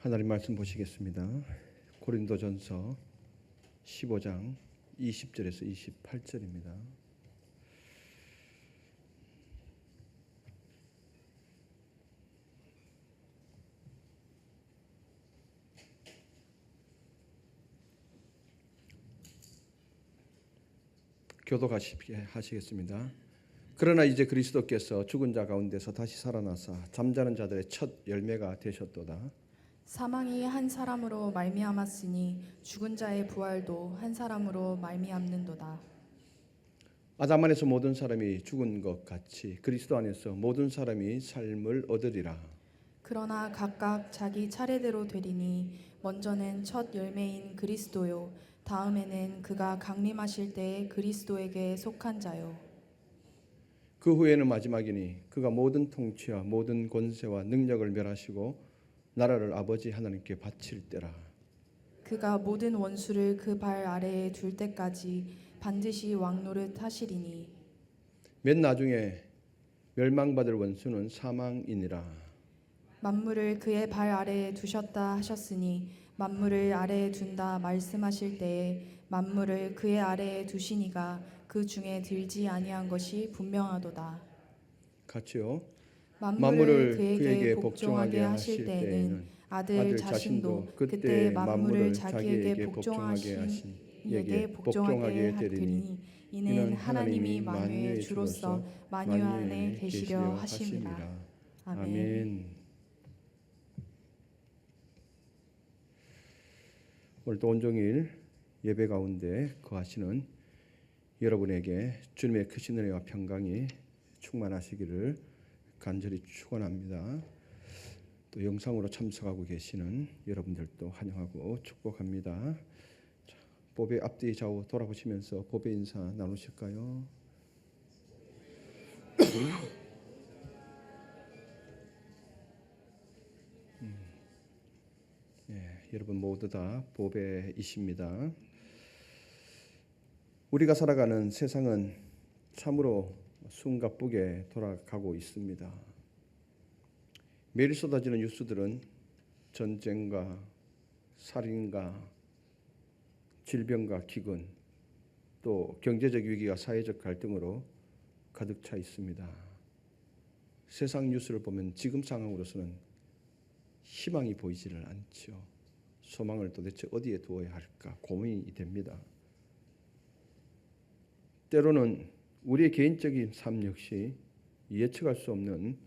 하나님 말씀 보시겠습니다. 고린도전서 15장 20절에서 28절입니다. 교독하시겠습니다. 그러나 이제 그리스도께서 죽은 자 가운데서 다시 살아나사 잠자는 자들의 첫 열매가 되셨도다. 사망이 한 사람으로 말미암았으니 죽은 자의 부활도 한 사람으로 말미암는도다. 아담 안에서 모든 사람이 죽은 것 같이 그리스도 안에서 모든 사람이 삶을 얻으리라. 그러나 각각 자기 차례대로 되리니 먼저는 첫 열매인 그리스도요 다음에는 그가 강림하실 때에 그리스도에게 속한 자요. 그 후에는 마지막이니 그가 모든 통치와 모든 권세와 능력을 멸하시고 나라를 아버지 하나님께 바칠 때라. 그가 모든 원수를 그 발 아래에 둘 때까지 반드시 왕노릇 하시리니 맨 나중에 멸망받을 원수는 사망이니라. 만물을 그의 발 아래에 두셨다 하셨으니 만물을 아래에 둔다 말씀하실 때에 만물을 그의 아래에 두시니가 그 중에 들지 아니한 것이 분명하도다. 같이요. 만물을 그에게 복종하게 하실 때에는 아들 자신도 그때 만물을 자기에게 복종하신 이에게 복종하게 되리니 이는 하나님이 만유의 주로서 만유 안에 계시려 하심이라. 아멘. 오늘도 온종일 예배 가운데 거하시는 여러분에게 주님의 크신 은혜와 평강이 충만하시기를 간절히 축원합니다. 또 영상으로 참석하고 계시는 여러분들도 환영하고 축복합니다. 자, 보배 앞뒤 좌우 돌아보시면서 보배 인사 나누실까요? 여러분 모두 다 보배이십니다. 우리가 살아가는 세상은 참으로 숨가쁘게 돌아가고 있습니다. 매일 쏟아지는 뉴스들은 전쟁과 살인과 질병과 기근, 또 경제적 위기와 사회적 갈등으로 가득 차 있습니다. 세상 뉴스를 보면 지금 상황으로서는 희망이 보이지를 않죠. 소망을 도대체 어디에 두어야 할까 고민이 됩니다. 때로는 우리의 개인적인 삶 역시 예측할 수 없는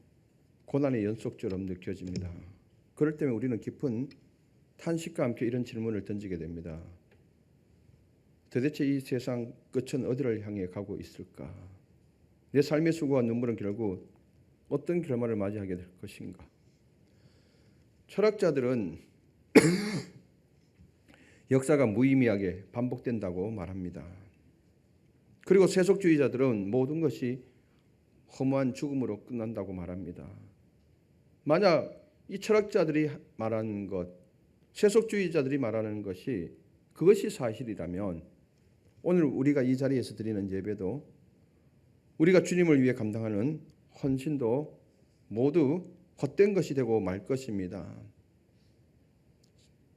고난의 연속처럼 느껴집니다. 그럴 때면 우리는 깊은 탄식과 함께 이런 질문을 던지게 됩니다. 도대체 이 세상 끝은 어디를 향해 가고 있을까? 내 삶의 수고와 눈물은 결국 어떤 결말을 맞이하게 될 것인가? 철학자들은 역사가 무의미하게 반복된다고 말합니다. 그리고 세속주의자들은 모든 것이 허무한 죽음으로 끝난다고 말합니다. 만약 이 철학자들이 말하는 것, 세속주의자들이 말하는 것이 그것이 사실이라면 오늘 우리가 이 자리에서 드리는 예배도 우리가 주님을 위해 감당하는 헌신도 모두 헛된 것이 되고 말 것입니다.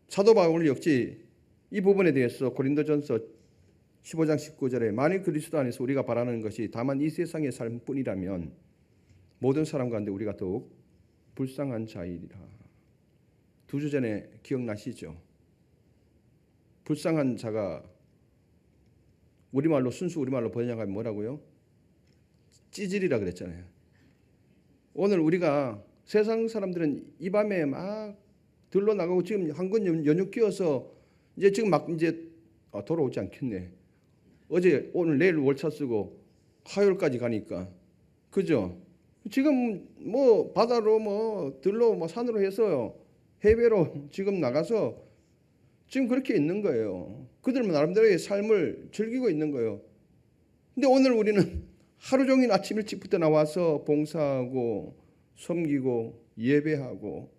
사도 바울 역시 이 부분에 대해서 고린도전서 15장 19절에 만일 그리스도 안에서 우리가 바라는 것이 다만 이 세상의 삶뿐이라면 모든 사람 가운데 우리가 더욱 불쌍한 자이리라. 2주 전에 기억나시죠? 불쌍한 자가 우리말로 순수 우리말로 번역하면 뭐라고요? 찌질이라 그랬잖아요. 오늘 우리가 세상 사람들은 이 밤에 막 들러 나가고 지금 한건 연휴 끼어서 이제 지금 막 이제 돌아오지 않겠네. 어제 오늘 내일 월차 쓰고 화요일까지 가니까 그죠? 지금 뭐 바다로 뭐 들로 뭐 산으로 해서 해외로 지금 나가서 지금 그렇게 있는 거예요. 그들은 나름대로의 삶을 즐기고 있는 거예요. 근데 오늘 우리는 하루 종일 아침 일찍부터 나와서 봉사하고 섬기고 예배하고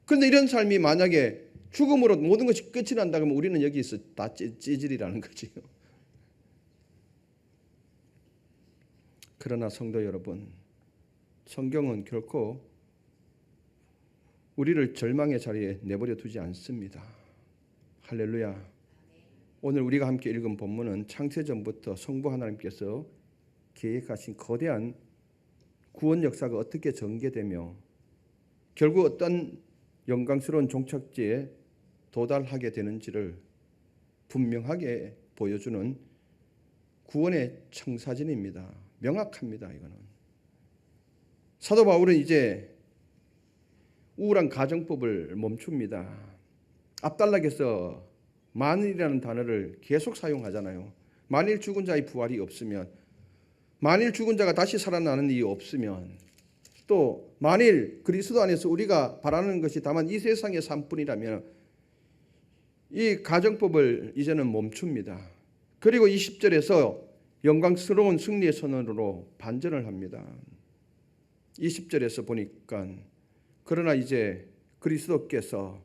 그런데 이런 삶이 만약에 죽음으로 모든 것이 끝이 난다 그러면 우리는 여기서 다 찌질이라는 거지요. 그러나 성도 여러분, 성경은 결코 우리를 절망의 자리에 내버려 두지 않습니다. 할렐루야. 오늘 우리가 함께 읽은 본문은 창세전부터 성부 하나님께서 계획하신 거대한 구원 역사가 어떻게 전개되며 결국 어떤 영광스러운 종착지에 도달하게 되는지를 분명하게 보여주는 구원의 청사진입니다. 명확합니다. 이거는. 사도 바울은 이제 우울한 가정법을 멈춥니다. 앞단락에서 만일이라는 단어를 계속 사용하잖아요. 만일 죽은 자의 부활이 없으면, 만일 죽은 자가 다시 살아나는 일이 없으면, 또 만일 그리스도 안에서 우리가 바라는 것이 다만 이 세상의 삶뿐이라면 이 가정법을 이제는 멈춥니다. 그리고 20절에서 영광스러운 승리의 선언으로 반전을 합니다. 20절에서 보니까 그러나 이제 그리스도께서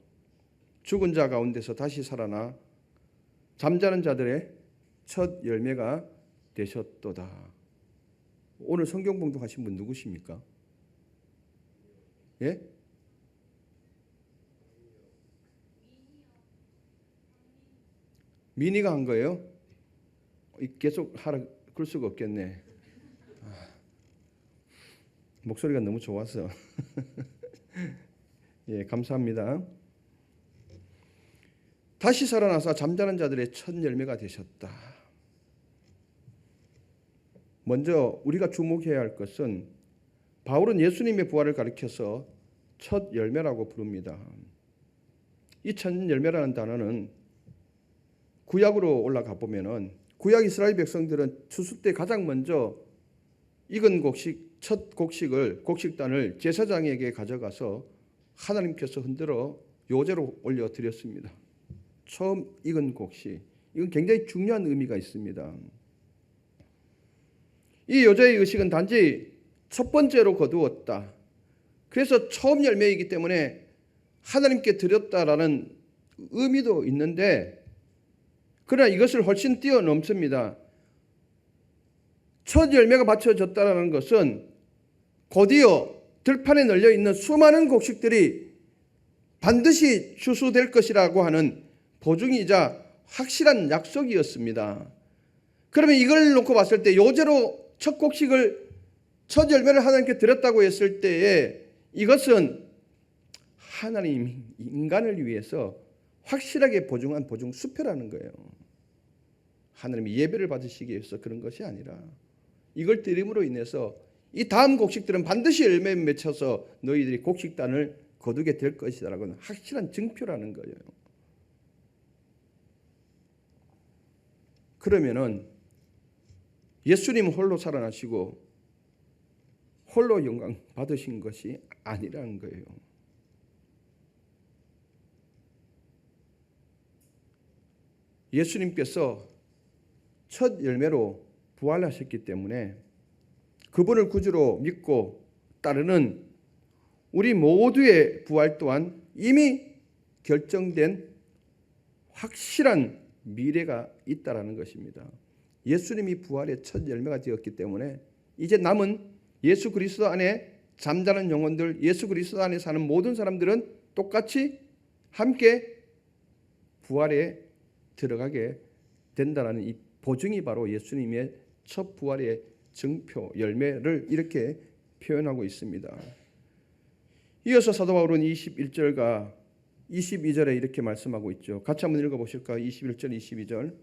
죽은 자 가운데서 다시 살아나 잠자는 자들의 첫 열매가 되셨도다. 오늘 성경 봉독하신 분 누구십니까? 예? 미니가 한 거예요? 계속 하라 그럴 수가 없겠네. 목소리가 너무 좋아서. 예, 감사합니다. 다시 살아나서 잠자는 자들의 첫 열매가 되셨다. 먼저 우리가 주목해야 할 것은 바울은 예수님의 부활을 가리켜서 첫 열매라고 부릅니다. 이 첫 열매라는 단어는 구약으로 올라가 보면은 구약 이스라엘 백성들은 추수 때 가장 먼저 익은 첫 곡식단을 제사장에게 가져가서 하나님께서 흔들어 요제로 올려드렸습니다. 처음 익은 곡식. 이건 굉장히 중요한 의미가 있습니다. 이 요제의 의식은 단지 첫 번째로 거두었다. 그래서 처음 열매이기 때문에 하나님께 드렸다라는 의미도 있는데, 그러나 이것을 훨씬 뛰어넘습니다. 첫 열매가 바쳐졌다는 것은 곧이어 들판에 널려 있는 수많은 곡식들이 반드시 추수될 것이라고 하는 보증이자 확실한 약속이었습니다. 그러면 이걸 놓고 봤을 때 요제로 첫 열매를 하나님께 드렸다고 했을 때에 이것은 하나님 인간을 위해서 확실하게 보증한 보증 수표라는 거예요. 하나님이 예배를 받으시기 위해서 그런 것이 아니라 이걸 드림으로 인해서 이 다음 곡식들은 반드시 열매 맺혀서 너희들이 곡식단을 거두게 될 것이라는 확실한 증표라는 거예요. 그러면은 예수님은 홀로 살아나시고 홀로 영광 받으신 것이 아니라는 거예요. 예수님께서 첫 열매로 부활하셨기 때문에 그분을 구주로 믿고 따르는 우리 모두의 부활 또한 이미 결정된 확실한 미래가 있다라는 것입니다. 예수님이 부활의 첫 열매가 되었기 때문에 이제 남은 예수 그리스도 안에 잠자는 영혼들, 예수 그리스도 안에 사는 모든 사람들은 똑같이 함께 부활에 들어가게 된다라는 이 보증이 바로 예수님의 첫 부활의 증표, 열매를 이렇게 표현하고 있습니다. 이어서 사도 바울은 21절과 22절에 이렇게 말씀하고 있죠. 같이 한번 읽어보실까요? 21절, 22절.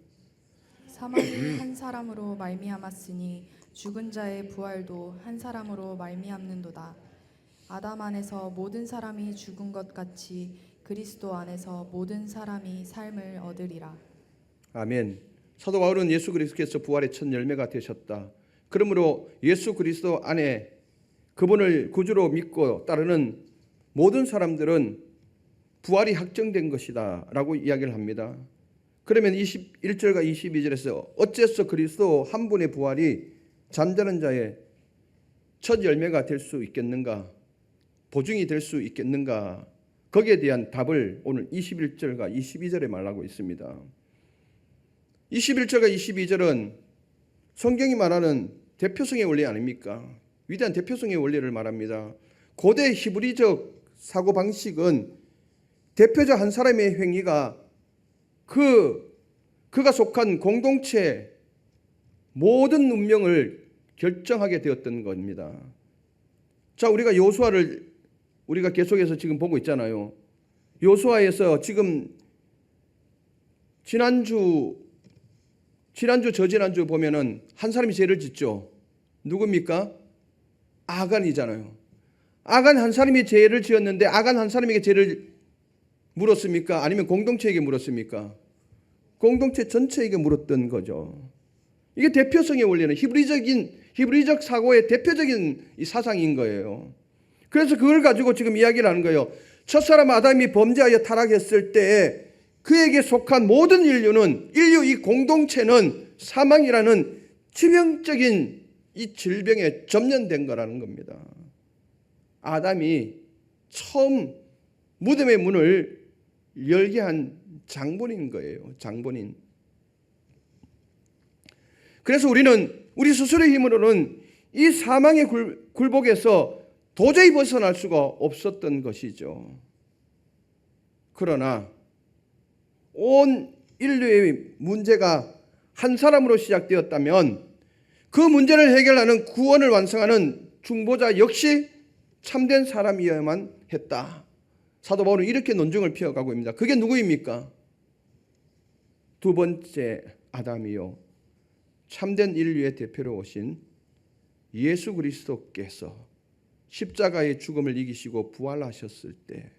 사망이 한 사람으로 말미암았으니 죽은 자의 부활도 한 사람으로 말미암는도다. 아담 안에서 모든 사람이 죽은 것 같이 그리스도 안에서 모든 사람이 삶을 얻으리라. 아멘. 사도 바울은 예수 그리스도께서 부활의 첫 열매가 되셨다. 그러므로 예수 그리스도 안에 그분을 구주로 믿고 따르는 모든 사람들은 부활이 확정된 것이다 라고 이야기를 합니다. 그러면 21절과 22절에서 어째서 그리스도 한 분의 부활이 잠자는 자의 첫 열매가 될 수 있겠는가, 보증이 될 수 있겠는가, 거기에 대한 답을 오늘 21절과 22절에 말하고 있습니다. 21절과 22절은 성경이 말하는 대표성의 원리 아닙니까? 위대한 대표성의 원리를 말합니다. 고대 히브리적 사고방식은 대표자 한 사람의 행위가 그가 속한 공동체 모든 운명을 결정하게 되었던 겁니다. 자, 우리가 여호수아를 우리가 계속해서 지금 보고 있잖아요. 여호수아에서 지금 지난주 저지난주 보면은 한 사람이 죄를 짓죠. 누굽니까? 아간이잖아요. 아간 한 사람이 죄를 지었는데 아간 한 사람에게 죄를 물었습니까? 아니면 공동체에게 물었습니까? 공동체 전체에게 물었던 거죠. 이게 대표성의 원리는 히브리적 사고의 대표적인 이 사상인 거예요. 그래서 그걸 가지고 지금 이야기를 하는 거예요. 첫사람 아담이 범죄하여 타락했을 때 그에게 속한 모든 인류 이 공동체는 사망이라는 치명적인 이 질병에 점령된 거라는 겁니다. 아담이 처음 무덤의 문을 열게 한 장본인 거예요. 장본인. 그래서 우리 스스로의 힘으로는 이 사망의 굴복에서 도저히 벗어날 수가 없었던 것이죠. 그러나 온 인류의 문제가 한 사람으로 시작되었다면 그 문제를 해결하는 구원을 완성하는 중보자 역시 참된 사람이어야만 했다. 사도 바울은 이렇게 논증을 피워가고 있습니다. 그게 누구입니까? 두 번째 아담이요, 참된 인류의 대표로 오신 예수 그리스도께서 십자가의 죽음을 이기시고 부활하셨을 때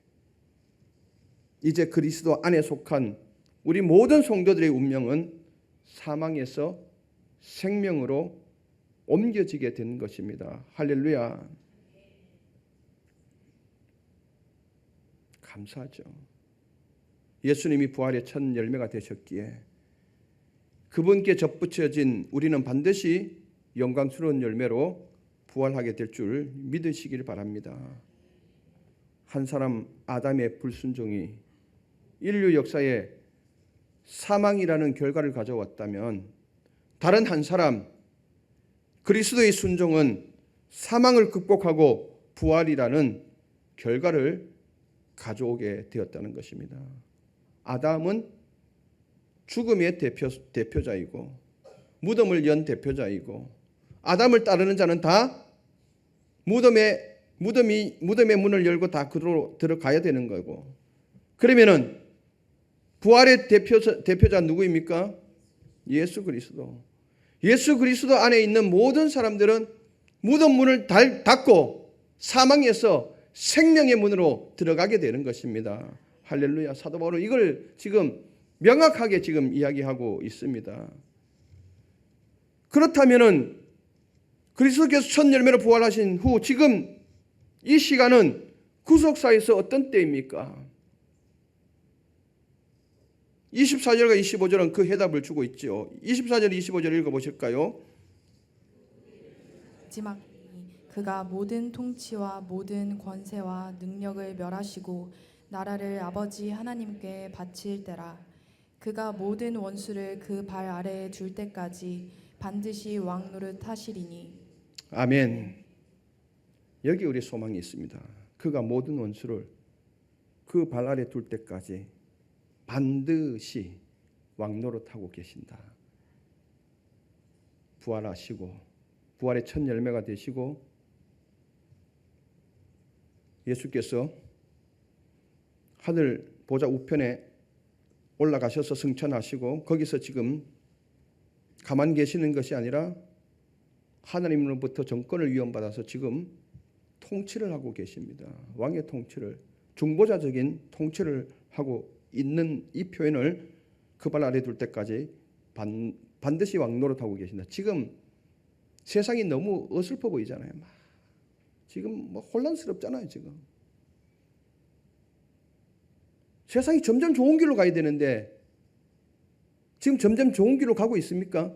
이제 그리스도 안에 속한 우리 모든 성도들의 운명은 사망에서 생명으로 옮겨지게 된 것입니다. 할렐루야. 감사하죠. 예수님이 부활의 첫 열매가 되셨기에 그분께 접붙여진 우리는 반드시 영광스러운 열매로 부활하게 될 줄 믿으시길 바랍니다. 한 사람 아담의 불순종이 인류 역사에 사망이라는 결과를 가져왔다면 다른 한 사람 그리스도의 순종은 사망을 극복하고 부활이라는 결과를 가져오게 되었다는 것입니다. 아담은 죽음의 대표자이고 무덤을 연 대표자이고 아담을 따르는 자는 다 무덤의 문을 열고 다 그로 들어가야 되는 거고, 그러면은 부활의 대표자 누구입니까? 예수 그리스도. 예수 그리스도 안에 있는 모든 사람들은 무덤 문을 닫고 사망에서 생명의 문으로 들어가게 되는 것입니다. 할렐루야. 사도 바울은 이걸 지금 명확하게 지금 이야기하고 있습니다. 그렇다면은 그리스도께서 첫 열매로 부활하신 후 지금 이 시간은 구속사에서 어떤 때입니까? 24절과 25절은 그 해답을 주고 있죠. 24절, 25절 읽어보실까요? 마지막 그가 모든 통치와 모든 권세와 능력을 멸하시고 나라를 아버지 하나님께 바칠 때라. 그가 모든 원수를 그 발 아래에 둘 때까지 반드시 왕 노릇하시리니. 아멘. 여기 우리 소망이 있습니다. 그가 모든 원수를 그 발 아래 둘 때까지 반드시 왕 노릇하고 계신다. 부활하시고 부활의 첫 열매가 되시고 예수께서 하늘 보좌 우편에 올라가셔서 승천하시고 거기서 지금 가만 계시는 것이 아니라 하나님으로부터 정권을 위임받아서 지금 통치를 하고 계십니다. 왕의 통치를, 중보자적인 통치를 하고 있는 이 표현을 그 발 아래 둘 때까지 반드시 왕 노릇하고 계신다. 지금 세상이 너무 어설퍼 보이잖아요. 지금 혼란스럽잖아요. 지금 세상이 점점 좋은 길로 가야 되는데 지금 점점 좋은 길로 가고 있습니까?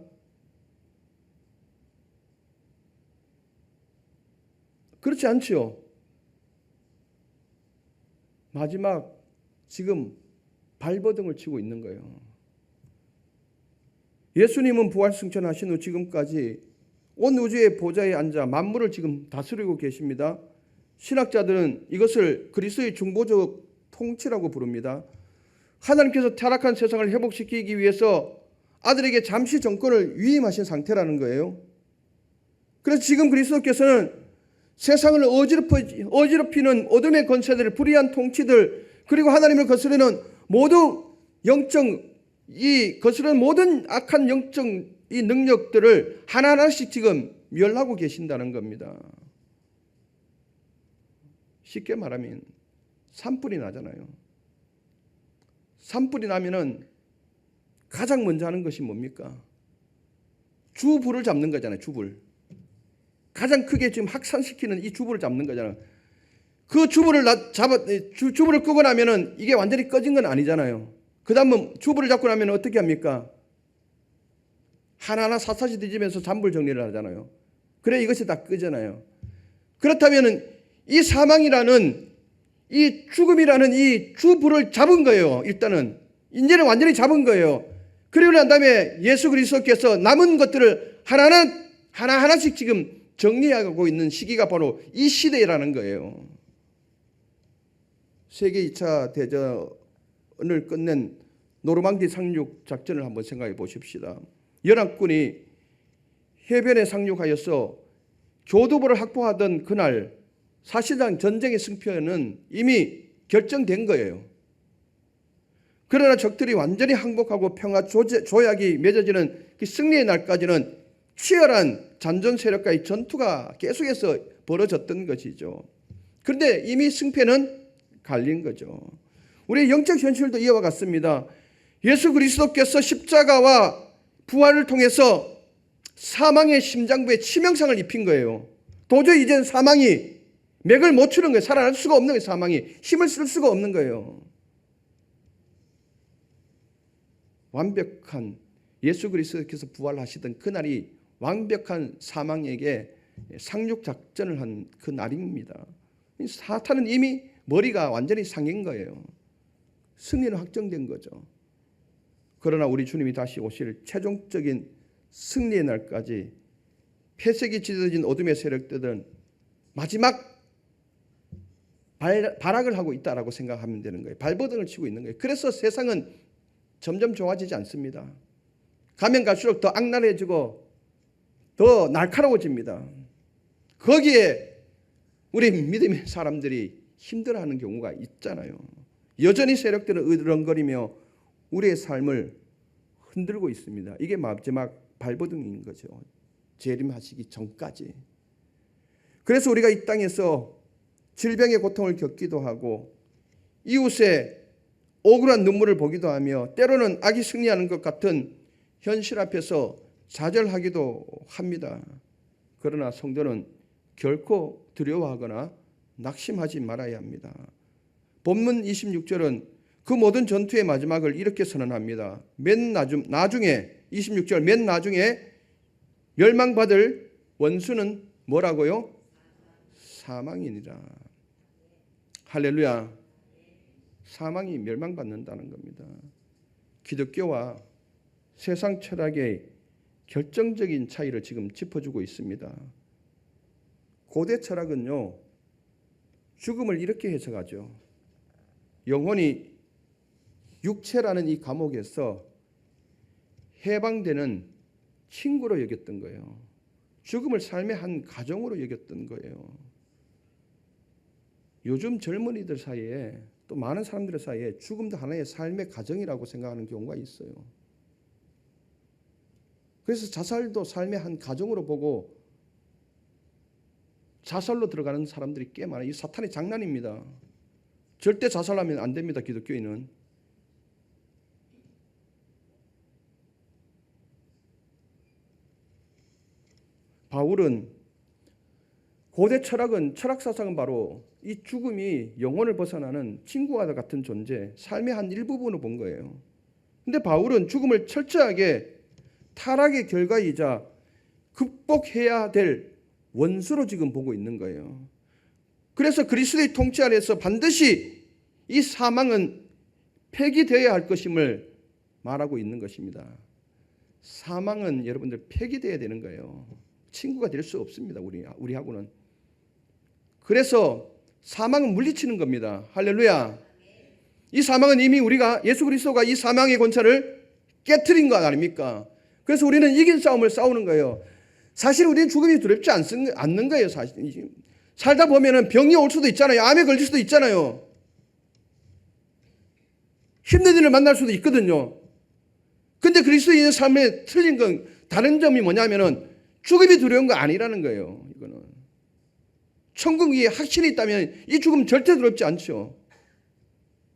그렇지 않죠. 마지막 지금 발버둥을 치고 있는 거예요. 예수님은 부활 승천하신 후 지금까지 온 우주의 보좌에 앉아 만물을 지금 다스리고 계십니다. 신학자들은 이것을 그리스도의 중보적 통치라고 부릅니다. 하나님께서 타락한 세상을 회복시키기 위해서 아들에게 잠시 정권을 위임하신 상태라는 거예요. 그래서 지금 그리스도께서는 세상을 어지럽히는 어둠의 권세들, 불의한 통치들, 그리고 하나님을 거스르는 모두 거스르는 모든 악한 영적 이 능력들을 하나하나씩 지금 멸하고 계신다는 겁니다. 쉽게 말하면 산불이 나잖아요. 산불이 나면은 가장 먼저 하는 것이 뭡니까? 주불을 잡는 거잖아요. 주불. 가장 크게 지금 확산시키는 이 주불을 잡는 거잖아요. 그 주불을 주불을 끄고 나면은 이게 완전히 꺼진 건 아니잖아요. 그다음은 주불을 잡고 나면 어떻게 합니까? 하나하나 샅샅이 뒤지면서 잔불 정리를 하잖아요. 그래 이것이 다 끄잖아요. 그렇다면은 이 사망이라는 이 죽음이라는 이 주불을 잡은 거예요. 일단은 이제는 완전히 잡은 거예요. 그리고 난 다음에 예수 그리스도께서 남은 것들을 하나하나씩 지금 정리하고 있는 시기가 바로 이 시대라는 거예요. 세계 2차 대전을 끝낸 노르망디 상륙 작전을 한번 생각해 보십시다. 연합군이 해변에 상륙하여서 교두보를 확보하던 그날 사실상 전쟁의 승패는 이미 결정된 거예요. 그러나 적들이 완전히 항복하고 평화 조약이 맺어지는 그 승리의 날까지는 치열한 잔존 세력과의 전투가 계속해서 벌어졌던 것이죠. 그런데 이미 승패는 갈린 거죠. 우리의 영적 현실도 이와 같습니다. 예수 그리스도께서 십자가와 부활을 통해서 사망의 심장부에 치명상을 입힌 거예요. 도저히 이제는 사망이 맥을 못 추는 거예요. 살아날 수가 없는 거예요. 사망이 힘을 쓸 수가 없는 거예요. 완벽한 예수 그리스도께서 부활하시던 그날이 완벽한 사망에게 상륙 작전을 한 그 날입니다. 사탄은 이미 머리가 완전히 상인 거예요. 승리는 확정된 거죠. 그러나 우리 주님이 다시 오실 최종적인 승리의 날까지 폐색이 짙어진 어둠의 세력들은 마지막 발악을 하고 있다라고 생각하면 되는 거예요. 발버둥을 치고 있는 거예요. 그래서 세상은 점점 좋아지지 않습니다. 가면 갈수록 더 악랄해지고 더 날카로워집니다. 거기에 우리 믿음의 사람들이 힘들어하는 경우가 있잖아요. 여전히 세력들은 으르렁거리며 우리의 삶을 흔들고 있습니다. 이게 마지막 발버둥인 거죠. 재림하시기 전까지. 그래서 우리가 이 땅에서 질병의 고통을 겪기도 하고 이웃의 억울한 눈물을 보기도 하며 때로는 악이 승리하는 것 같은 현실 앞에서 좌절하기도 합니다. 그러나 성도는 결코 두려워하거나 낙심하지 말아야 합니다. 본문 26절은 그 모든 전투의 마지막을 이렇게 선언합니다. 나중에 26절 맨 나중에 멸망받을 원수는 뭐라고요? 사망이니라. 할렐루야. 사망이 멸망받는다는 겁니다. 기독교와 세상 철학의 결정적인 차이를 지금 짚어주고 있습니다. 고대 철학은요, 죽음을 이렇게 해석하죠. 영혼이 육체라는 이 감옥에서 해방되는 친구로 여겼던 거예요. 죽음을 삶의 한 과정으로 여겼던 거예요. 요즘 젊은이들 사이에 또 많은 사람들 사이에 죽음도 하나의 삶의 과정이라고 생각하는 경우가 있어요. 그래서 자살도 삶의 한 과정으로 보고 자살로 들어가는 사람들이 꽤 많아요. 이 사탄의 장난입니다. 절대 자살하면 안 됩니다. 기독교인은. 바울은 고대 철학은 철학사상은 바로 이 죽음이 영혼을 벗어나는 친구와 같은 존재, 삶의 한 일부분으로 본 거예요. 근데 바울은 죽음을 철저하게 타락의 결과이자 극복해야 될 원수로 지금 보고 있는 거예요. 그래서 그리스도의 통치 아래서 반드시 이 사망은 폐기되어야 할 것임을 말하고 있는 것입니다. 사망은 여러분들 폐기되어야 되는 거예요. 친구가 될 수 없습니다. 우리하고는. 그래서 사망은 물리치는 겁니다. 할렐루야. 이 사망은 이미 우리가 예수 그리스도가 이 사망의 권세를 깨트린 것 아닙니까? 그래서 우리는 이긴 싸움을 싸우는 거예요. 사실 우리는 죽음이 두렵지 않는 거예요. 사실 살다 보면은 병이 올 수도 있잖아요. 암에 걸릴 수도 있잖아요. 힘든 일을 만날 수도 있거든요. 근데 그리스도인의 삶에 틀린 건 다른 점이 뭐냐면은 죽음이 두려운 거 아니라는 거예요. 이거는 천국이 확신이 있다면 이 죽음 절대 두렵지 않죠.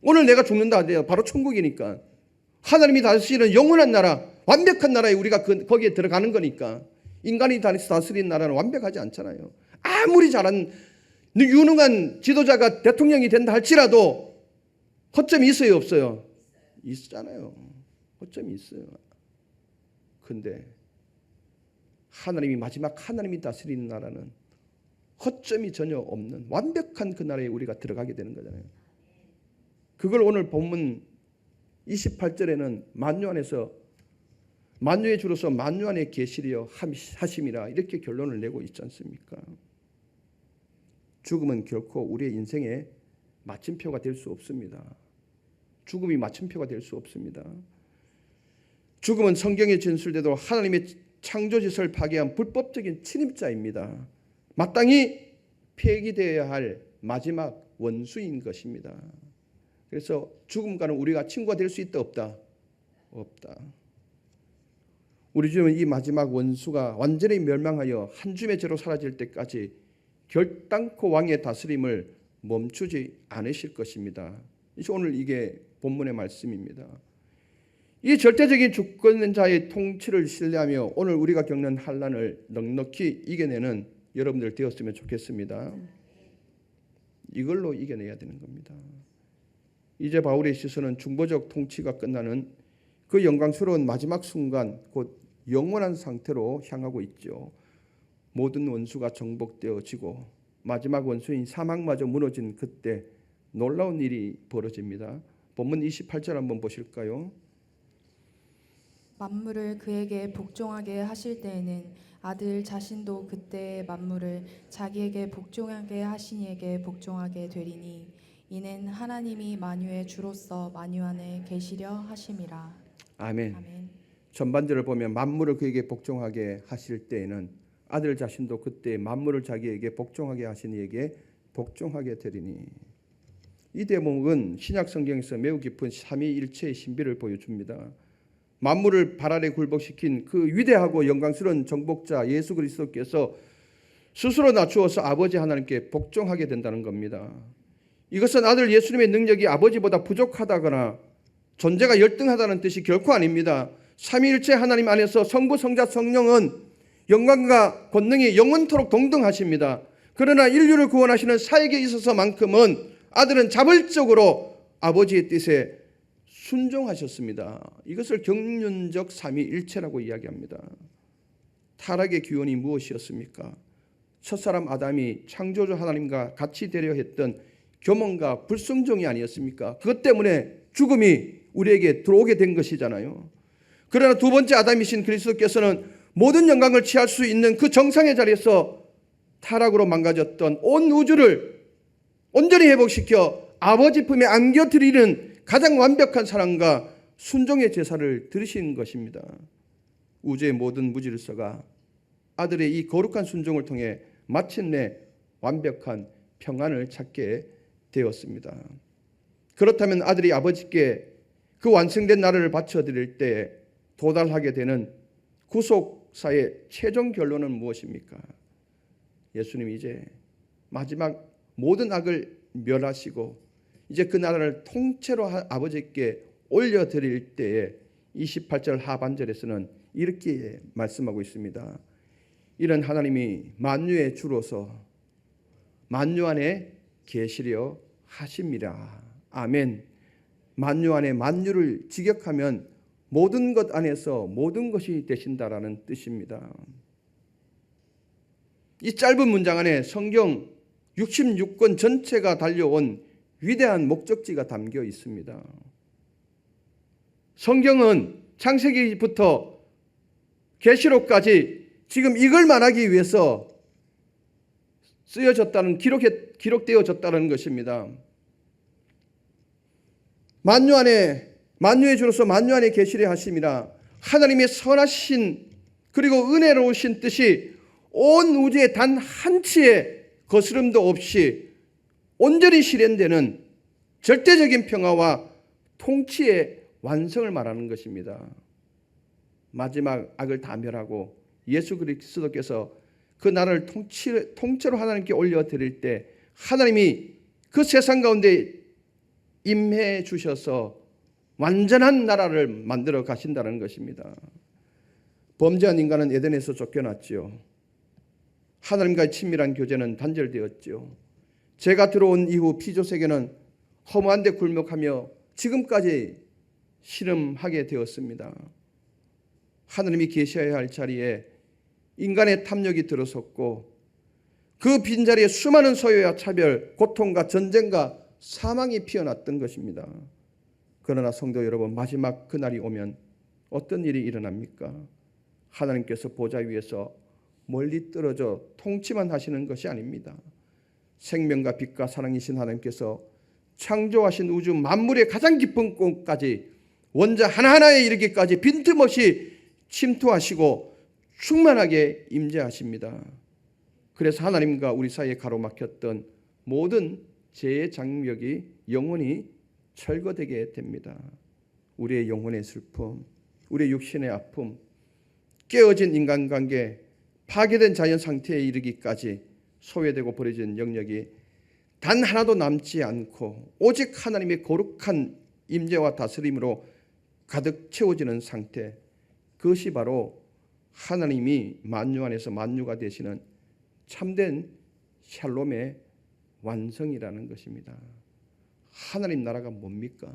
오늘 내가 죽는다 하더라도 바로 천국이니까. 하나님이 다스리는 영원한 나라, 완벽한 나라에 우리가 거기에 들어가는 거니까. 인간이 다스리는 나라는 완벽하지 않잖아요. 아무리 잘한 유능한 지도자가 대통령이 된다 할지라도 허점이 있어요, 없어요? 있잖아요. 허점이 있어요. 근데 하나님이 마지막 하나님이 다스리는 나라는 허점이 전혀 없는 완벽한 그 나라에 우리가 들어가게 되는 거잖아요. 그걸 오늘 본문 28절에는 만유 안에서 만유의 주로서 만유 안에 계시려 하심이라 이렇게 결론을 내고 있지 않습니까? 죽음은 결코 우리의 인생의 마침표가 될 수 없습니다. 죽음이 마침표가 될 수 없습니다. 죽음은 성경에 진술되도록 하나님의 창조짓을 파괴한 불법적인 침입자입니다. 마땅히 폐기되어야 할 마지막 원수인 것입니다. 그래서 죽음과는 우리가 친구가 될 수 있다 없다? 없다. 우리 주님은 이 마지막 원수가 완전히 멸망하여 한 줌의 죄로 사라질 때까지 결단코 왕의 다스림을 멈추지 않으실 것입니다. 오늘 이게 본문의 말씀입니다. 이 절대적인 주권자의 통치를 신뢰하며 오늘 우리가 겪는 환난을 넉넉히 이겨내는 여러분들 되었으면 좋겠습니다. 이걸로 이겨내야 되는 겁니다. 이제 바울의 시선은 중보적 통치가 끝나는 그 영광스러운 마지막 순간, 곧 영원한 상태로 향하고 있죠. 모든 원수가 정복되어지고 마지막 원수인 사망마저 무너진 그때 놀라운 일이 벌어집니다. 본문 28절 한번 보실까요? 만물을 그에게 복종하게 하실 때에는 아들 자신도 그때의 만물을 자기에게 복종하게 하신 이에게 복종하게 되리니 이는 하나님이 만유의 주로서 만유 안에 계시려 하심이라. 아멘. 아멘. 전반절을 보면 만물을 그에게 복종하게 하실 때에는 아들 자신도 그때 만물을 자기에게 복종하게 하신 이에게 복종하게 되리니. 이 대목은 신약 성경에서 매우 깊은 삼위일체의 신비를 보여줍니다. 만물을 발 아래 굴복시킨 그 위대하고 영광스러운 정복자 예수 그리스도께서 스스로 낮추어서 아버지 하나님께 복종하게 된다는 겁니다. 이것은 아들 예수님의 능력이 아버지보다 부족하다거나 존재가 열등하다는 뜻이 결코 아닙니다. 삼위일체 하나님 안에서 성부, 성자, 성령은 영광과 권능이 영원토록 동등하십니다. 그러나 인류를 구원하시는 사역에 있어서만큼은 아들은 자발적으로 아버지의 뜻에 순종하셨습니다. 이것을 경륜적 삼위일체라고 이야기합니다. 타락의 기원이 무엇이었습니까? 첫사람 아담이 창조주 하나님과 같이 되려 했던 교만과 불순종이 아니었습니까? 그것 때문에 죽음이 우리에게 들어오게 된 것이잖아요. 그러나 두 번째 아담이신 그리스도께서는 모든 영광을 취할 수 있는 그 정상의 자리에서 타락으로 망가졌던 온 우주를 온전히 회복시켜 아버지 품에 안겨드리는 가장 완벽한 사랑과 순종의 제사를 드리신 것입니다. 우주의 모든 무질서가 아들의 이 거룩한 순종을 통해 마침내 완벽한 평안을 찾게 되었습니다. 그렇다면 아들이 아버지께 그 완성된 나라를 바쳐드릴 때 도달하게 되는 구속사의 최종 결론은 무엇입니까? 예수님이 이제 마지막 모든 악을 멸하시고 이제 그 나라를 통째로 아버지께 올려드릴 때에 28절 하반절에서는 이렇게 말씀하고 있습니다. 이는 하나님이 만유의 주로서 만유 안에 계시려 하심이라. 아멘. 만유 안에 만유를 직역하면 모든 것 안에서 모든 것이 되신다라는 뜻입니다. 이 짧은 문장 안에 성경 66권 전체가 달려온 위대한 목적지가 담겨 있습니다. 성경은 창세기부터 계시록까지 지금 이걸 말하기 위해서 쓰여졌다는 기록되어졌다는 것입니다. 만유의 주로서 만유 안에 계시려 하심이라. 하나님의 선하신 그리고 은혜로우신 뜻이 온 우주의 단 한치의 거스름도 없이 온전히 실현되는 절대적인 평화와 통치의 완성을 말하는 것입니다. 마지막 악을 다 멸하고 예수 그리스도께서 그 나라를 통째로 하나님께 올려드릴 때 하나님이 그 세상 가운데 임해 주셔서 완전한 나라를 만들어 가신다는 것입니다. 범죄한 인간은 에덴에서 쫓겨났지요. 하나님과의 친밀한 교제는 단절되었지요. 죄가 들어온 이후 피조 세계는 허무한 데 굴복하며 지금까지 씨름하게 되었습니다. 하나님이 계셔야 할 자리에 인간의 탐욕이 들어섰고 그 빈자리에 수많은 소요와 차별, 고통과 전쟁과 사망이 피어났던 것입니다. 그러나 성도 여러분, 마지막 그날이 오면 어떤 일이 일어납니까? 하나님께서 보좌 위에서 멀리 떨어져 통치만 하시는 것이 아닙니다. 생명과 빛과 사랑이신 하나님께서 창조하신 우주 만물의 가장 깊은 곳까지 원자 하나하나에 이르기까지 빈틈없이 침투하시고 충만하게 임재하십니다. 그래서 하나님과 우리 사이에 가로막혔던 모든 죄의 장벽이 영원히 철거되게 됩니다. 우리의 영혼의 슬픔, 우리의 육신의 아픔, 깨어진 인간관계, 파괴된 자연 상태에 이르기까지 소외되고 버려진 영역이 단 하나도 남지 않고 오직 하나님의 거룩한 임재와 다스림으로 가득 채워지는 상태, 그것이 바로 하나님이 만유 안에서 만유가 되시는 참된 샬롬의 완성이라는 것입니다. 하나님 나라가 뭡니까?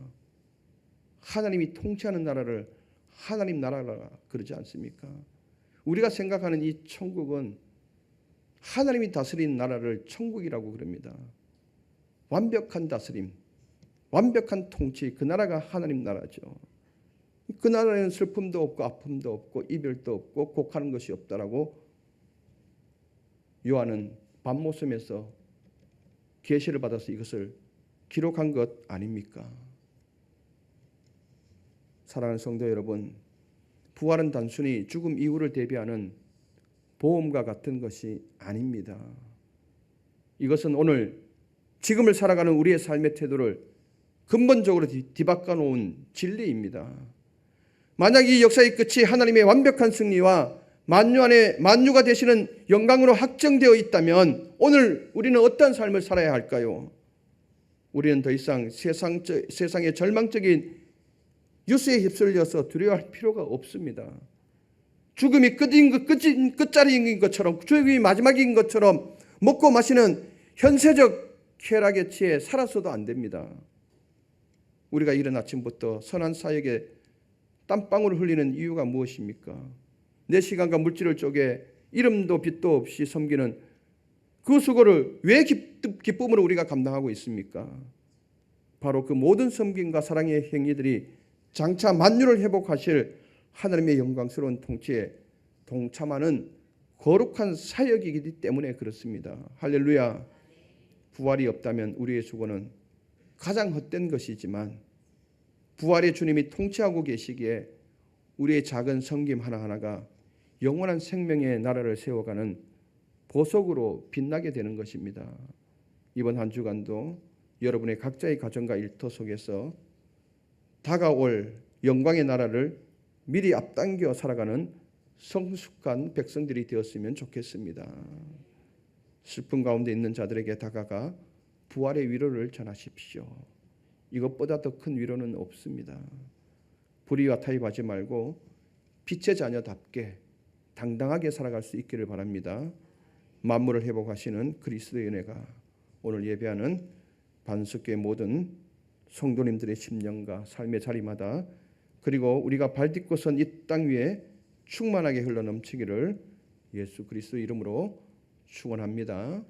하나님이 통치하는 나라를 하나님 나라라 그러지 않습니까? 우리가 생각하는 이 천국은 하나님이 다스리는 나라를 천국이라고 그럽니다. 완벽한 다스림, 완벽한 통치, 그 나라가 하나님 나라죠. 그 나라에는 슬픔도 없고 아픔도 없고 이별도 없고 곡하는 것이 없다라고 요한은 밤모섬에서 계시를 받아서 이것을 기록한 것 아닙니까? 사랑하는 성도 여러분, 부활은 단순히 죽음 이후를 대비하는 보험과 같은 것이 아닙니다. 이것은 오늘 지금을 살아가는 우리의 삶의 태도를 근본적으로 뒤바꿔 놓은 진리입니다. 만약 이 역사의 끝이 하나님의 완벽한 승리와 만유 안에 만유가 되시는 영광으로 확정되어 있다면 오늘 우리는 어떤 삶을 살아야 할까요? 우리는 더 이상 세상의 절망적인 뉴스에 휩쓸려서 두려워할 필요가 없습니다. 죽음이 끝자리인 것처럼, 죽음이 마지막인 것처럼 먹고 마시는 현세적 쾌락에 취해 살아서도 안 됩니다. 우리가 이른 아침부터 선한 사역에 땀방울을 흘리는 이유가 무엇입니까? 내 시간과 물질을 쪼개 이름도 빛도 없이 섬기는 그 수고를 왜 기쁨으로 우리가 감당하고 있습니까? 바로 그 모든 섬김과 사랑의 행위들이 장차 만유를 회복하실 하나님의 영광스러운 통치에 동참하는 거룩한 사역이기 때문에 그렇습니다. 할렐루야. 부활이 없다면 우리의 수고는 가장 헛된 것이지만 부활의 주님이 통치하고 계시기에 우리의 작은 섬김 하나하나가 영원한 생명의 나라를 세워가는 보석으로 빛나게 되는 것입니다. 이번 한 주간도 여러분의 각자의 가정과 일터 속에서 다가올 영광의 나라를 미리 앞당겨 살아가는 성숙한 백성들이 되었으면 좋겠습니다. 슬픔 가운데 있는 자들에게 다가가 부활의 위로를 전하십시오. 이것보다 더 큰 위로는 없습니다. 불의와 타협하지 말고 빛의 자녀답게 당당하게 살아갈 수 있기를 바랍니다. 만물을 회복하시는 그리스도의 은혜가 오늘 예배하는 반석교의 모든 성도님들의 심령과 삶의 자리마다 그리고 우리가 발딛고 선 이 땅 위에 충만하게 흘러넘치기를 예수 그리스도 이름으로 축원합니다.